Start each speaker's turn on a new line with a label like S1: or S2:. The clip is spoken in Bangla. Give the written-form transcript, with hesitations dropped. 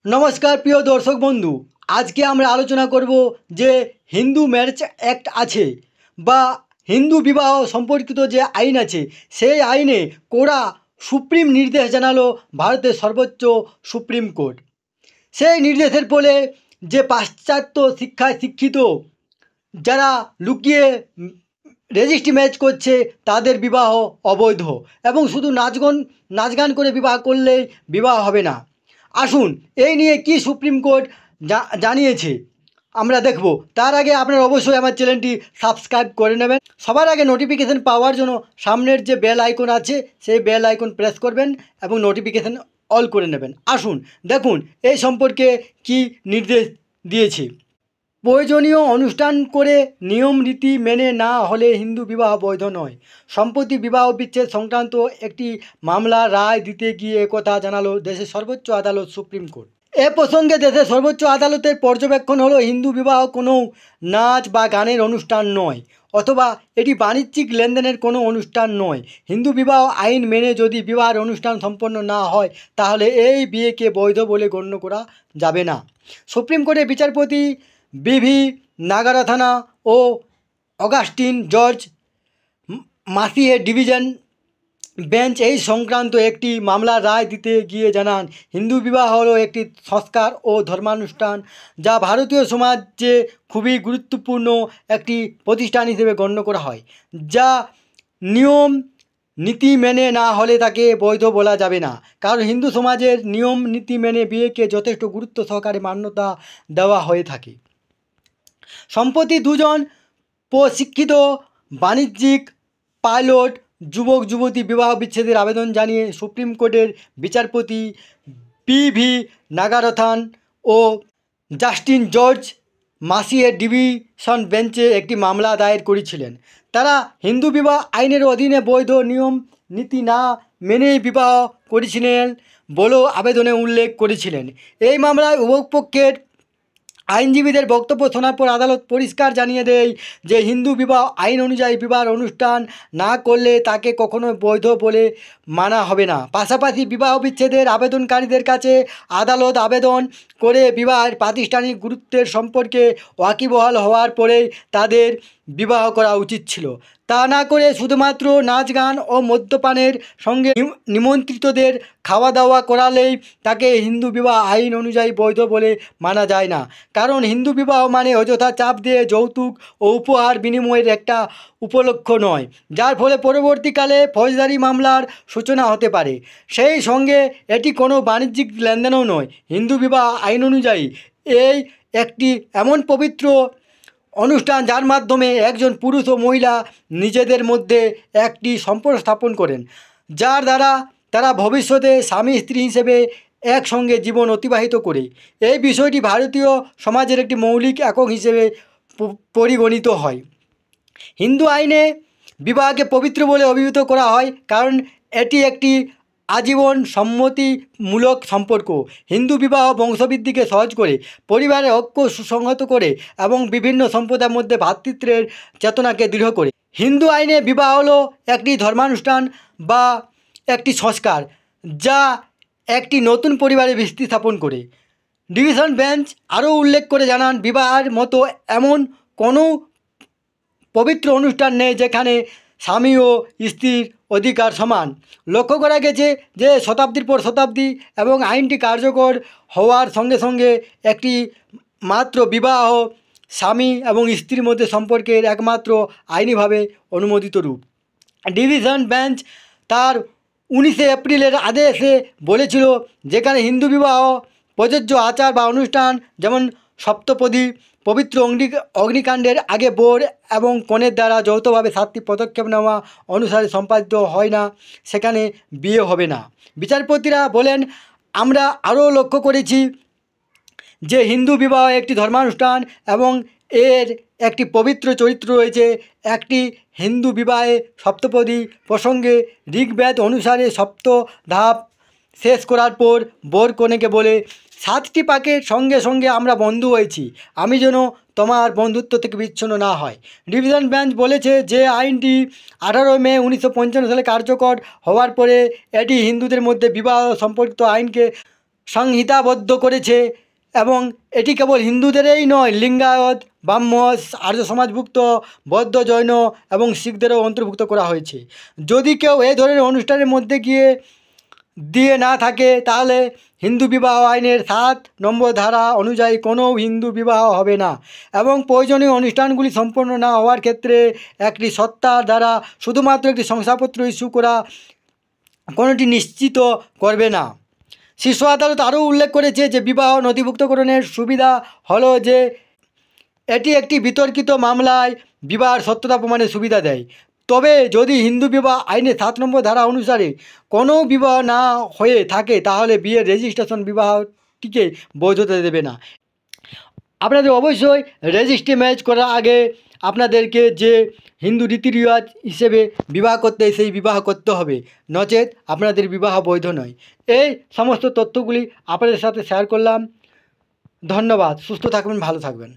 S1: নমস্কার প্রিয় দর্শক বন্ধু, আজকে আমরা আলোচনা করব যে হিন্দু ম্যারেজ অ্যাক্ট আছে বা হিন্দু বিবাহ সম্পর্কিত যে আইন আছে, সেই আইনে কড়া সুপ্রিম নির্দেশ জানালো ভারতের সর্বোচ্চ সুপ্রিম কোর্ট। সেই নির্দেশের ফলে যে পাশ্চাত্য শিক্ষায় শিক্ষিত যারা লুকিয়ে রেজিস্ট্রি ম্যারেজ করছে তাদের বিবাহ অবৈধ এবং শুধু নাচ গান করে বিবাহ করলেই বিবাহ হবে না। আসুন এই নিয়ে কি সুপ্রিম কোর্ট জানিয়েছে আমরা দেখব। তার আগে আপনারা অবশ্যই আমার চ্যানেলটি সাবস্ক্রাইব করে নেবেন। সবার আগে নোটিফিকেশান পাওয়ার জন্য সামনের যে বেল আইকন আছে সেই বেল আইকন প্রেস করবেন এবং নোটিফিকেশান অল করে নেবেন। আসুন দেখুন এই সম্পর্কে কি নির্দেশ দিয়েছে। প্রয়োজনীয় অনুষ্ঠান করে নিয়ম রীতি মেনে না হলে হিন্দু বিবাহ বৈধ নয়। সম্প্রতি বিবাহ বিচ্ছেদ সংক্রান্ত একটি মামলার রায় দিতে গিয়ে একথা জানালো দেশের সর্বোচ্চ আদালত সুপ্রিম কোর্ট। এ প্রসঙ্গে দেশের সর্বোচ্চ আদালতের পর্যবেক্ষণ হলো হিন্দু বিবাহ কোনো নাচ বা গানের অনুষ্ঠান নয়, অথবা এটি বাণিজ্যিক লেনদেনের কোনো অনুষ্ঠান নয়। হিন্দু বিবাহ আইন মেনে যদি বিবাহের অনুষ্ঠান সম্পন্ন না হয় তাহলে এই বিয়েকে বৈধ বলে গণ্য করা যাবে না। সুপ্রিম কোর্টের বিচারপতি বিভি নাগারাথানা ও অগাস্টিন জর্জ মাসিয়ের ডিভিশন বেঞ্চ এই সংক্রান্ত একটি মামলার রায় দিতে গিয়ে জানান, হিন্দু বিবাহ হলো একটি সংস্কার ও ধর্মানুষ্ঠান যা ভারতীয় সমাজে খুবই গুরুত্বপূর্ণ একটি প্রতিষ্ঠান হিসেবে গণ্য করা হয়, যা নিয়ম নীতি মেনে না হলে তাকে বৈধ বলা যাবে না। কারণ হিন্দু সমাজের নিয়ম নীতি মেনে বিয়েকে যথেষ্ট গুরুত্ব সহকারে মান্যতা দেওয়া হয়ে থাকে। সম্প্রতি দুজন প্রশিক্ষিত বাণিজ্যিক পাইলট যুবক যুবতী বিবাহ বিচ্ছেদের আবেদন জানিয়ে সুপ্রিম কোর্টের বিচারপতি পিভি নাগারথান ও জাস্টিন জর্জ মাসিয়ের ডিভিশন বেঞ্চে একটি মামলা দায়ের করেছিলেন। তারা হিন্দু বিবাহ আইনের অধীনে বৈধ নিয়ম নীতি না মেনেই বিবাহ করেছিলেন বলেও আবেদনে উল্লেখ করেছিলেন। এই মামলায় উভয় পক্ষের আইনজীবীদের বক্তব্য শোনার পর আদালত পরিষ্কার জানিয়ে দেয় যে হিন্দু বিবাহ আইন অনুযায়ী বিবাহ অনুষ্ঠান না করলে তাকে কখনোই বৈধ বলে মানা হবে না। পাশাপাশি বিবাহ বিচ্ছেদের আবেদনকারীদের কাছে আদালত আবেদন করে বিবাহের প্রাতিষ্ঠানিক গুরুত্বের সম্পর্কে ওয়াকিবহাল হওয়ার পরেই তাদের বিবাহ করা উচিত ছিল। তা না করে শুধুমাত্র নাচ গান ও মদ্যপানের সঙ্গে নিমন্ত্রিতদের খাওয়া দাওয়া করালেই তাকে হিন্দু বিবাহ আইন অনুযায়ী বৈধ বলে মানা যায় না। কারণ হিন্দু বিবাহ মানে অযথা চাপ দিয়ে যৌতুক ও উপহার বিনিময়ের একটা উপলক্ষ নয়, যার ফলে পরবর্তীকালে ফৌজদারি মামলার সূচনা হতে পারে। সেই সঙ্গে এটি কোনো বাণিজ্যিক লেনদেনও নয়। হিন্দু বিবাহ আইন অনুযায়ী এই একটি এমন পবিত্র অনুষ্ঠান যার মাধ্যমে একজন পুরুষ ও মহিলা নিজেদের মধ্যে একটি সম্পর্ক স্থাপন করেন, যার দ্বারা তারা ভবিষ্যতে স্বামী স্ত্রী হিসেবে একসঙ্গে জীবন অতিবাহিত করে। এই বিষয়টি ভারতীয় সমাজের একটি মৌলিক একক হিসেবে পরিগণিত হয়। হিন্দু আইনে বিবাহকে পবিত্র বলে অভিহিত করা হয় কারণ এটি একটি আজীবন সম্মতিমূলক সম্পর্ক। হিন্দু বিবাহ বংশবৃদ্ধিকে সহজ করে, পরিবারের ঐক্য সুসংহত করে এবং বিভিন্ন সম্প্রদায়ের মধ্যে ভ্রাতৃত্বের চেতনাকে দৃঢ় করে। হিন্দু আইনে বিবাহ হলো একটি ধর্মানুষ্ঠান বা একটি সংস্কার যা একটি নতুন পরিবারের ভিত্তি স্থাপন করে। ডিভিশন বেঞ্চ আরও উল্লেখ করে জানান, বিবাহের মতো এমন কোনো পবিত্র অনুষ্ঠান নেই যেখানে স্বামী ও স্ত্রীর অধিকার সমান। লক্ষ্য করা গেছে যে শতাব্দীর পর শতাব্দী এবং আইনটি কার্যকর হওয়ার সঙ্গে সঙ্গে একটি মাত্র বিবাহ স্বামী এবং স্ত্রীর মধ্যে সম্পর্কের একমাত্র আইনিভাবে অনুমোদিত রূপ। ডিভিশন বেঞ্চ তার 19শে এপ্রিলের আদেশে বলেছিল, যেখানে হিন্দু বিবাহ প্রযোজ্য আচার বা অনুষ্ঠান যেমন সপ্তপদী পবিত্র অগ্নিকাণ্ডের আগে বর এবং কনের দ্বারা যৌথভাবে 7টি পদক্ষেপ নেওয়া অনুসারে সম্পাদিত হয় না, সেখানে বিয়ে হবে না। বিচারপতিরা বলেন, আমরা আরও লক্ষ্য করেছি যে হিন্দু বিবাহ একটি ধর্মানুষ্ঠান এবং এর একটি পবিত্র চরিত্র রয়েছে। একটি হিন্দু বিবাহে সপ্তপদী প্রসঙ্গে ঋগ্বেদ অনুসারে সপ্ত ধাপ শেষ করার পর বর কনেকে বলে, 7টি পাকের সঙ্গে সঙ্গে আমরা বন্ধু হয়েছি, আমি যেন তোমার বন্ধুত্ব থেকে বিচ্ছিন্ন না হয়। ডিভিশন বেঞ্চ বলেছে যে আইনটি 18 মে 1955 সালে কার্যকর হওয়ার পরে এটি হিন্দুদের মধ্যে বিবাহ সম্পর্কিত আইনকে সংহিতাবদ্ধ করেছে এবং এটি কেবল হিন্দুদেরই নয়, লিঙ্গায়ত, ব্রাহ্ম, আর্য সমাজভুক্ত, বৌদ্ধ, জৈন এবং শিখদেরও অন্তর্ভুক্ত করা হয়েছে। যদি কেউ এই ধরনের অনুষ্ঠানের মধ্যে দিয়ে না থাকে তাহলে হিন্দু বিবাহ আইনের 7 নম্বর ধারা অনুযায়ী কোনো হিন্দু বিবাহ হবে না এবং প্রয়োজনীয় অনুষ্ঠানগুলি সম্পন্ন না হওয়ার ক্ষেত্রে একটি সত্তার দ্বারা শুধুমাত্র একটি শংসাপত্র ইস্যু করা কোনোটি নিশ্চিত করবে না। শীর্ষ আদালত আরও উল্লেখ করেছে যে বিবাহ নথিভুক্তকরণের সুবিধা হলো যে এটি একটি বিতর্কিত মামলায় বিবাহের সত্যতা প্রমাণের সুবিধা দেয়। তবে যদি হিন্দু বিবাহ আইনের 7 নম্বর ধারা অনুসারে কোনো বিবাহ না হয়ে থাকে তাহলে বিয়ের রেজিস্ট্রেশন বিবাহটিকে বৈধতা দেবে না। আপনাদের অবশ্যই রেজিস্ট্রি ম্যারেজ করার আগে আপনাদেরকে যে হিন্দু রীতি রেওয়াজ হিসেবে বিবাহ করতে সেই বিবাহ করতে হবে, নচেত আপনাদের বিবাহ বৈধ নয়। এই সমস্ত তথ্যগুলি আপনাদের সাথে শেয়ার করলাম। ধন্যবাদ। সুস্থ থাকবেন, ভালো থাকবেন।